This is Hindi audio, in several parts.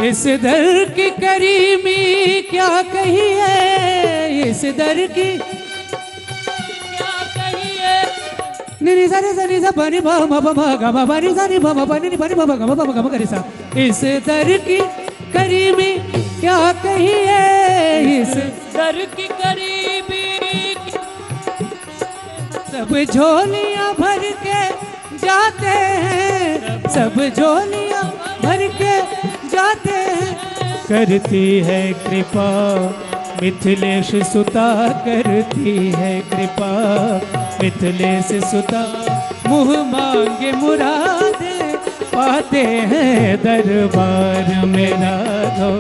इस दर की करीमी क्या कही है, इस दर की क्या कही है। निनी सारे सनी सा पानी भा मा भा गा मा पानी सानी भा मा पानी नी पानी भा गा मा गा मा करे सा। इस दर की करीमी क्या कही है, इस दर की करीमी। सब झोलियां भर के जाते हैं, सब झोलियां भर के जाते हैं। करती है कृपा मिथिलेश सुता, करती है कृपा मिथिलेश सुता। मुँह मांगे मुरादे पाते हैं दरबार में राघो,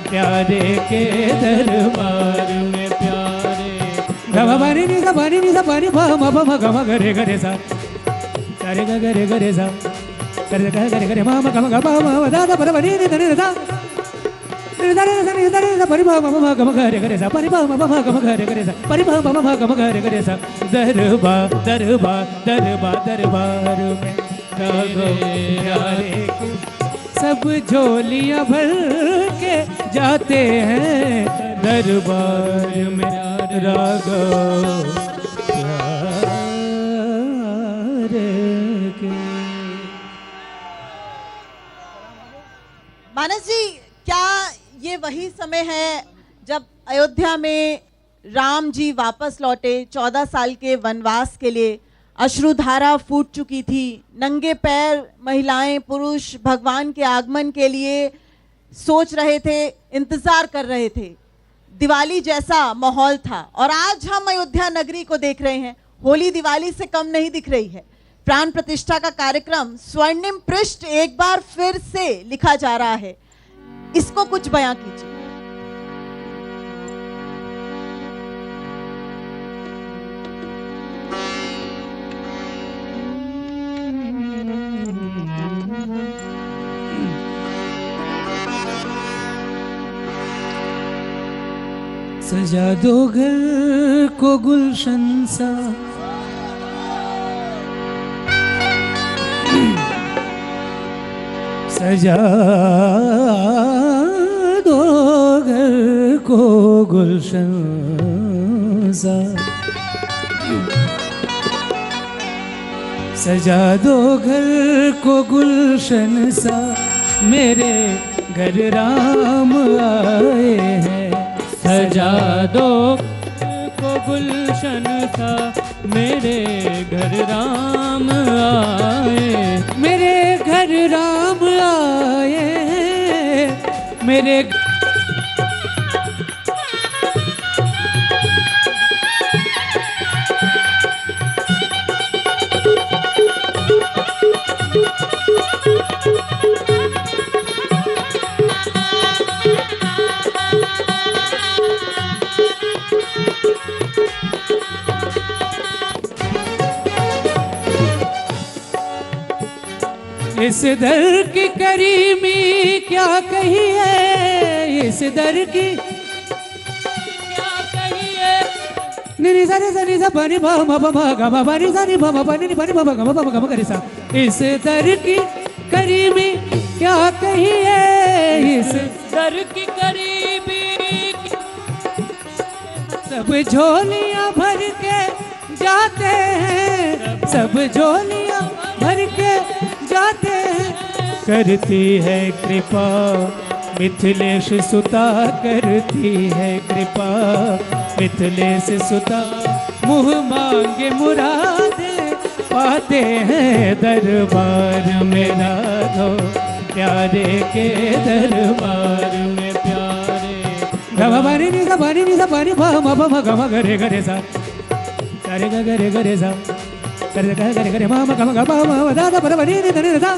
प्यारे के दरबार में प्यारे। गमा पानी नी सा पानी नी सा पानी भा मा भा गा मा गरे गरे सा गरे गरे गरे सा गरे गरे गरे मा मा गा मा गा मा दा दा पर नी नी दा नी दा दा दा नी दा नी दा परि भा मा मा गा मा गरे गरे सा परि भा मा मा गा मा गरे गरे सा परि भा मा मा गा मा गरे गरे सा। दरबार दरबार दरबार दरबार में राघो प्यारे के। सब झोलियां भर के जाते हैं दरबार में राघो प्यारे के। मानस जी, क्या ये वही समय है जब अयोध्या में राम जी वापस लौटे 14 साल के वनवास के लिए? अश्रुधारा फूट चुकी थी, नंगे पैर महिलाएं पुरुष भगवान के आगमन के लिए सोच रहे थे, इंतजार कर रहे थे। दिवाली जैसा माहौल था और आज हम अयोध्या नगरी को देख रहे हैं, होली दिवाली से कम नहीं दिख रही है। प्राण प्रतिष्ठा का कार्यक्रम स्वर्णिम पृष्ठ एक बार फिर से लिखा जा रहा है, इसको कुछ बयां कीजिए। सजा दो घर को गुलशन सा, सजा दो घर को गुलशन सा, सजा दो घर को गुलशन सा। मेरे घर राम आए हैं, सजा दो को गुलशन सा। मेरे घर राम आए, मेरे घर राम आए, मेरे इस दर की करीमी क्या कही है, इस दर की क्या कही है। निनी सारे सनी सा पानी भा मा भा गा मा पानी सानी भा मा पानी नी पानी भा गा मा गा मा करे सा। इस दर की करीमी क्या कही है, इस दर की करीमी। सब झोलियां भर के जाते हैं, सब झोलियां भर के जाते हैं। करती है कृपा मिथिलेश सुता, करती है कृपा मिथिलेश सुता। मुँह मांगे मुरादे पाते हैं दरबार में राघो, प्यारे के दरबार में प्यारे। गमा पानी नी सा पानी नी सा पानी भा मा भा गा मा गरे गरे सा गरे गरे गरे सा गरे गरे गरे मा मा गा मा गा मा दा दा पर नी नी दा नी दा दा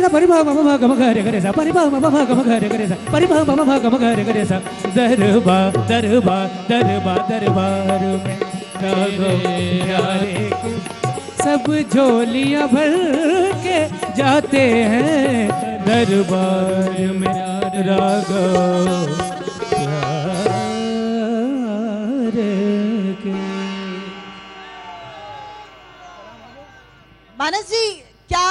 दा परि भा मा मा गा मा गरे गरे सा परि भा मा मा गा मा गरे गरे सा परि भा मा मा गा मा गरे गरे सा। दरबार दरबार दरबार दरबार में राघो प्यारे के। सब झोलियां भर के जाते हैं दरबार में राघो प्यारे के। मानस जी, क्या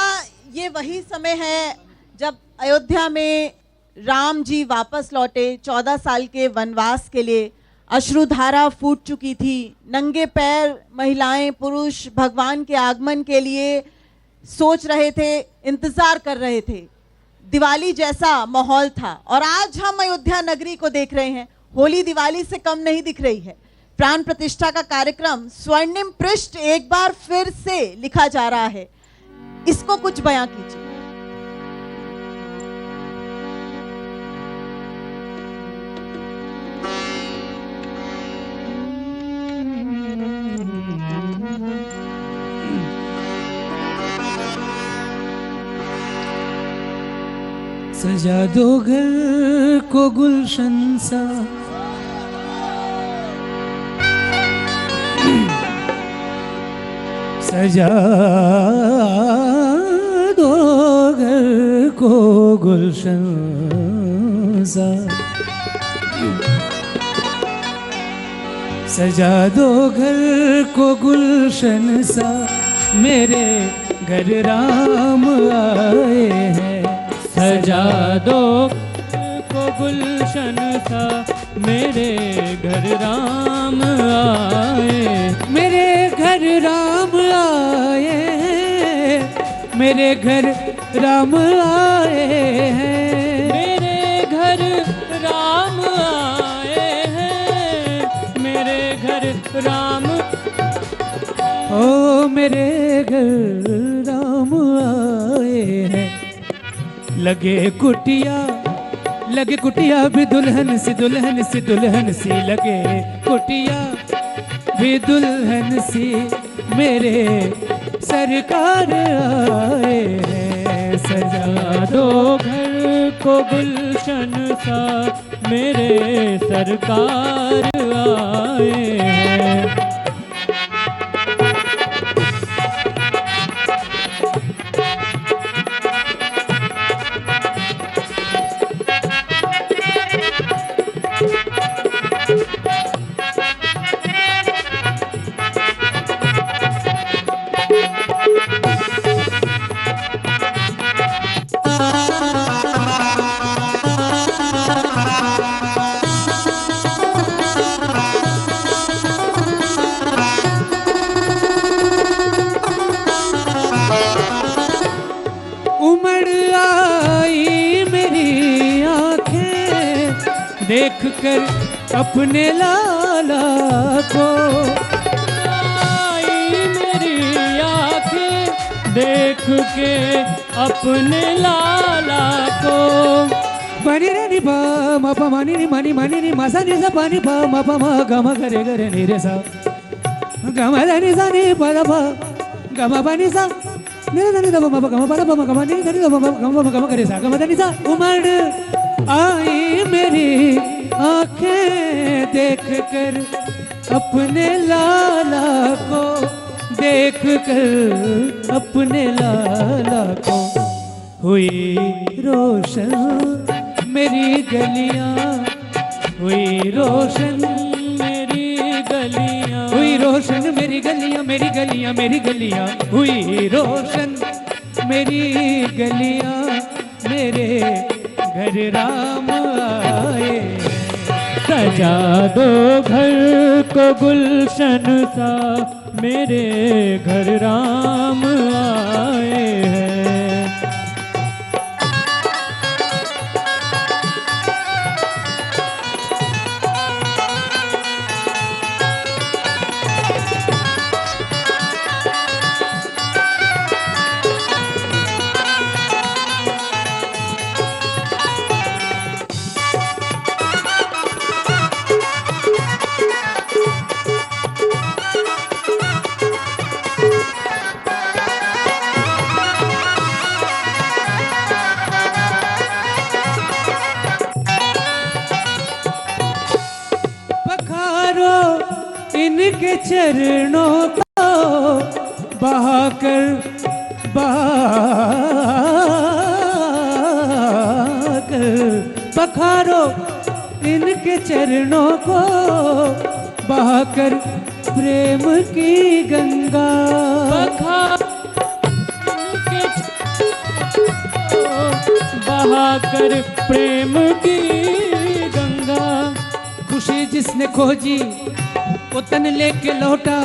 ये वही समय है जब अयोध्या में राम जी वापस लौटे 14 साल के वनवास के लिए, अश्रुधारा फूट चुकी थी, नंगे पैर महिलाएं पुरुष भगवान के आगमन के लिए सोच रहे थे, इंतजार कर रहे थे। दिवाली जैसा माहौल था और आज हम अयोध्या नगरी को देख रहे हैं, होली दिवाली से कम नहीं दिख रही है। प्राण प्रतिष्ठा का कार्यक्रम स्वर्णिम पृष्ठ एक बार फिर से लिखा जा रहा है, इसको कुछ बयां कीजिए। सजा दो घर को गुलशन सा, सजा दो घर को गुलशन सा, सजा दो घर को गुलशन सा, मेरे घर राम आए हैं। सजा दो को गुलशन सा, मेरे घर राम आए, मेरे घर राम आए हैं, मेरे घर राम आए हैं, मेरे घर राम आए हैं, मेरे घर राम, ओ मेरे घर राम आए हैं। लगे कुटिया भी दुल्हन सी, दुल्हन सी, दुल्हन सी, लगे कुटिया भी दुल्हन सी, मेरे सरकार आए हैं। सजा दो घर को गुलशन सा, मेरे सरकार आए हैं। देख कर अपने लाला को, आई मेरी आँखें देख के अपने लाला को। पानी रे नी पा मा पा मानी नी मानी मानी नी मासा नी सा पानी पा मा पा मा गा मा करे करे नी रे सा गा मा दा नी सा नी पा दा पा गा मा पा नी सा नी दा नी दा मा पा गा मा पा दा पा मा गा मा नी दा नी दा मा गा मा करे सा गा मा दा नी सा। उमड़ आई मेरी आँखें देख कर अपने लाला को, देख कर अपने लाला को। हुई रोशन मेरी गलियां, हुई रोशन मेरी गलियां, हुई रोशन मेरी गलियां, मेरी गलियां, मेरी गलियां, हुई रोशन मेरी गलियां, मेरे घर राम आए। सजा दो घर को गुलशन सा, मेरे घर राम आए हैं। इनके चरणों को बहाकर पखारो, इनके चरणों को बहाकर प्रेम की गंगा। बहाकर प्रेम की गंगा। खुशी जिसने खोजी वो तन लेके लौटा,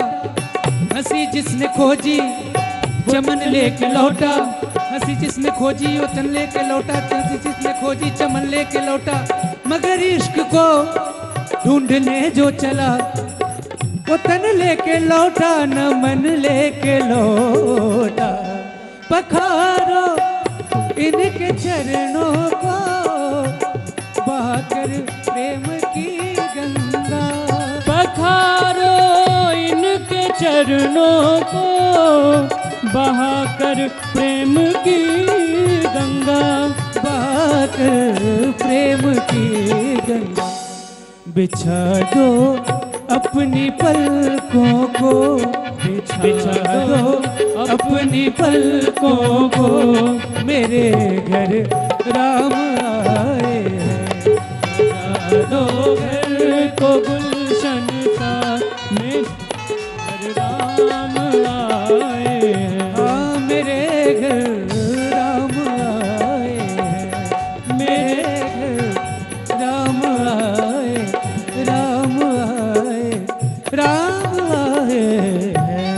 हंसी जिसने खोजी चमन लेके लौटा, हंसी जिसने खोजी वो तन लेके लौटा, हंसी जिसने खोजी चमन लेके लौटा। मगर इश्क को ढूंढने जो चला वो तन लेके लौटा, न मन लेके लौटा। पखारो इनके चरणों को बहाकर प्रेम की गंगा। पखारो इनके चरणों को बहाकर प्रेम की गंगा। बहाकर प्रेम की गंगा। बिछा दो अपनी पलकों को, बिछा दो अपनी पलकों को, मेरे घर राम आए हैं। सजा दो घर को गुलशन सा, मेरे राम आए हैं। हाँ मेरे घर राम आए हैं, मेरे घर राम आए, राम आए, राम आए हैं।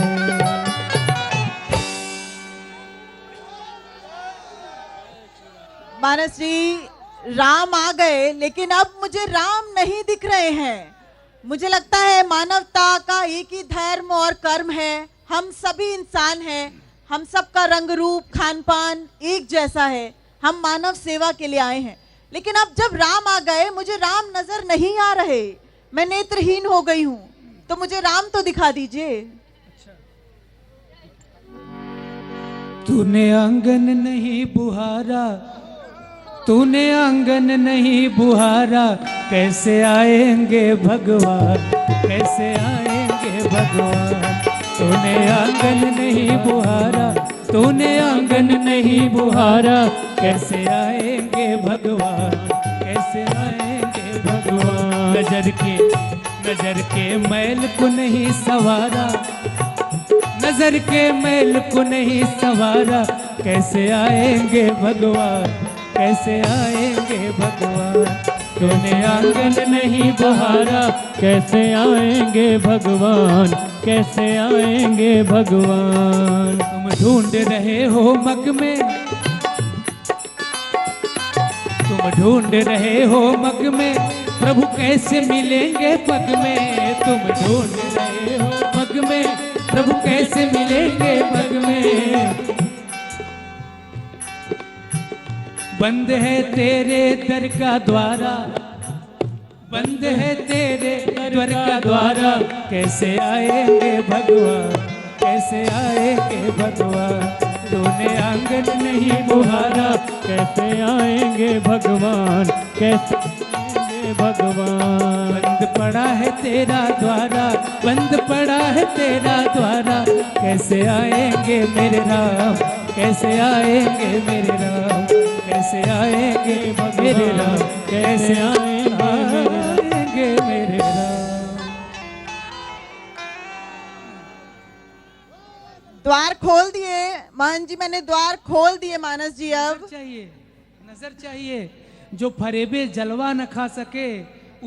मानस जी, राम आ गए लेकिन अब मुझे राम नहीं दिख रहे हैं। मुझे लगता है मानवता का एक ही धर्म और कर्म है। हम सभी इंसान हैं, हम सबका रंग रूप खान पान एक जैसा है। हम मानव सेवा के लिए आए हैं, लेकिन अब जब राम आ गए मुझे राम नजर नहीं आ रहे। मैं नेत्रहीन हो गई हूँ, तो मुझे राम तो दिखा दीजिए। तूने आंगन नहीं बुहारा, तूने आंगन नहीं बुहारा, कैसे आएंगे भगवान, कैसे आएंगे भगवान। तूने आंगन नहीं बुहारा, तूने आंगन नहीं बुहारा, कैसे आएंगे भगवान, कैसे आएंगे भगवान। नजर के मैल को नहीं सवारा, नजर के मैल को नहीं सवारा, कैसे आएंगे भगवान, कैसे आएंगे भगवान। तूने आंगन नहीं बहारा, कैसे आएंगे भगवान, कैसे आएंगे भगवान। तुम ढूंढ रहे हो मग में, तुम ढूंढ रहे हो मग में, प्रभु कैसे मिलेंगे पग में। तुम ढूंढ रहे हो मग में, प्रभु कैसे मिलेंगे पग में। बंद है तेरे दर का द्वारा, बंद है तेरे दर का द्वारा, कैसे आएंगे भगवान, कैसे आएंगे भगवान। तूने आंगन नहीं बुहारा, कैसे आएंगे भगवान, कैसे आएंगे भगवान। बंद पड़ा है तेरा द्वारा, बंद पड़ा है तेरा द्वारा, कैसे आएंगे मेरे राम, कैसे आएंगे मेरे राम, कैसे आएंगे मेरे राम, कैसे आएंगे मेरे राम। द्वार खोल दिए मान जी, मैंने द्वार खोल दिए मानस जी। अब नजर चाहिए, जो फरेबे जलवा न खा सके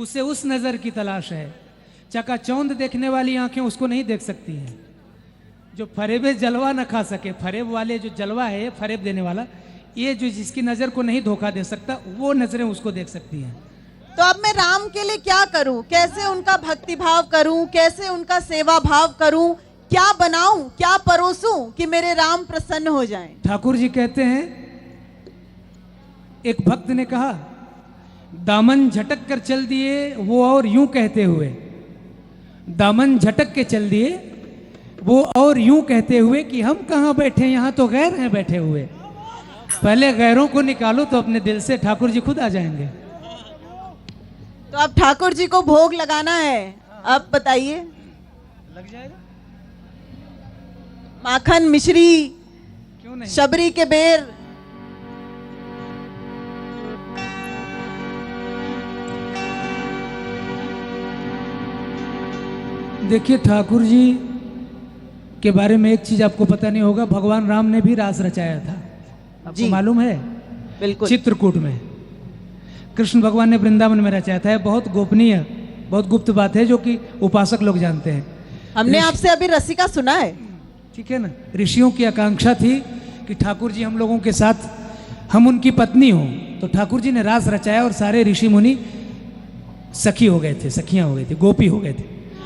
उसे उस नजर की तलाश है। चकाचौंध देखने वाली आंखें उसको नहीं देख सकती हैं। जो फरेबे जलवा न खा सके, फरेब वाले जो जलवा है, फरेब देने वाला, ये जो जिसकी नजर को नहीं धोखा दे सकता, वो नजरें उसको देख सकती हैं। तो अब मैं राम के लिए क्या करूं? कैसे उनका भक्ति भाव करूं? कैसे उनका सेवा भाव करूं? क्या बनाऊं, क्या परोसूं कि मेरे राम प्रसन्न हो जाएं? ठाकुर जी कहते हैं, एक भक्त ने कहा, दामन झटक कर चल दिए वो और यूं कहते हुए, दामन झटक के चल दिए वो और यूं कहते हुए कि हम कहाँ बैठे, यहाँ तो गैर हैं बैठे हुए। पहले गैरों को निकालो तो अपने दिल से ठाकुर जी खुद आ जाएंगे। तो अब ठाकुर जी को भोग लगाना है, अब बताइए। लग जाएगा माखन मिश्री, क्यों नहीं? शबरी के बेर, देखिए ठाकुर जी के बारे में एक चीज आपको पता नहीं होगा, भगवान राम ने भी रास रचाया था। आपको जी। मालूम है? बिल्कुल। चित्रकूट में कृष्ण भगवान ने वृंदावन में रचाया था। बहुत गोपनीय, बहुत गुप्त बात है जो कि उपासक लोग जानते हैं। हमने आपसे अभी रसिका सुना है। ठीक है ना। ऋषियों की आकांक्षा थी कि ठाकुर जी हम लोगों के साथ, हम उनकी पत्नी हों। तो ठाकुर जी ने रास रचाया और सारे ऋषि मुनि सखी हो गए थे, सखियां हो गई थी, गोपी हो गए थे।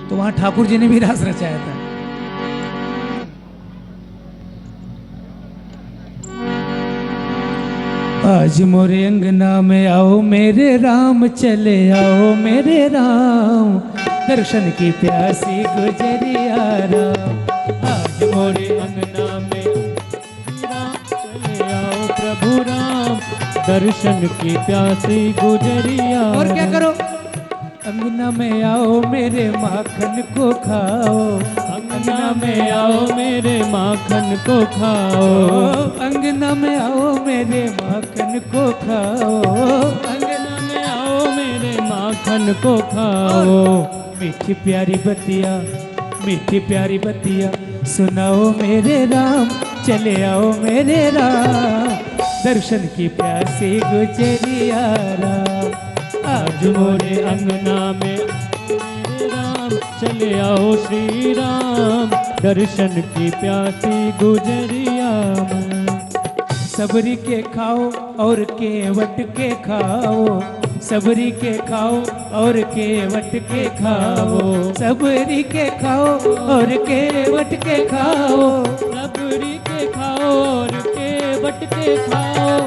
तो वहां ठाकुर जी ने भी रास रचाया था। आज मोरे अंगना में आओ मेरे राम, चले आओ मेरे राम, दर्शन की प्यासी गुजरिया राम। आज मोरे अंगना में राम चले आओ प्रभु राम, दर्शन की प्यासी गुजरिया। और क्या करो? अंगना में आओ मेरे माखन को खाओ, अंगना में आओ मेरे माखन को खाओ, अंगना में आओ मेरे माखन को खाओ, अंगना में आओ मेरे माखन को खाओ। मीठी प्यारी बतिया, मीठी प्यारी बतिया सुनाओ मेरे राम, चले आओ मेरे राम, दर्शन की प्यासी गुजरिया राम। आज मोरे अंगना में मेरे राम, चले आओ श्री राम, दर्शन की प्यासी गुजरिया। सबरी के खाओ और केवट के खाओ, सबरी के खाओ और केवट के खाओ, सबरी के खाओ और केवट के खाओ, सबरी के खाओ और केवट के खाओ।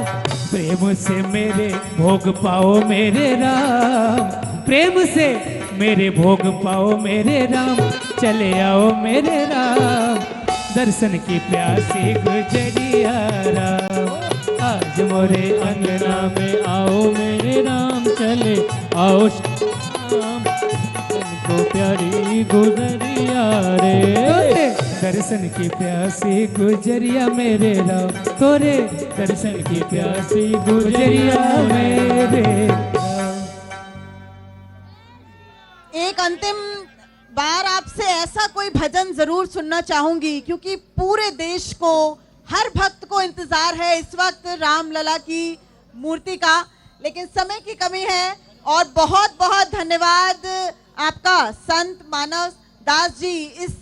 प्रेम से मेरे भोग पाओ मेरे राम, प्रेम से मेरे भोग पाओ मेरे राम, चले आओ मेरे राम, दर्शन की प्यासी गुजरिया राम। आज मोरे अंगना में आओ मेरे राम, चले आओ श्याम, को प्यारी गुजरिया रे। दर्शन की प्यासी गुजरिया मेरे राम, तोरे दर्शन की प्यासी गुजरिया मेरे राम। एक अंतिम बार आपसे ऐसा कोई भजन जरूर सुनना चाहूंगी, क्योंकि पूरे देश को, हर भक्त को इंतजार है इस वक्त रामलला की मूर्ति का, लेकिन समय की कमी है। और बहुत बहुत धन्यवाद आपका संत मानव दास जी, इस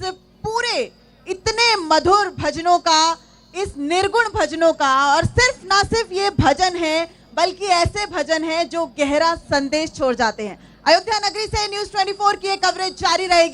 पूरे इतने मधुर भजनों का, इस निर्गुण भजनों का। और सिर्फ ना सिर्फ ये भजन है, बल्कि ऐसे भजन हैं जो गहरा संदेश छोड़ जाते हैं। अयोध्या नगरी से न्यूज़ 24 की ये कवरेज जारी रहेगी।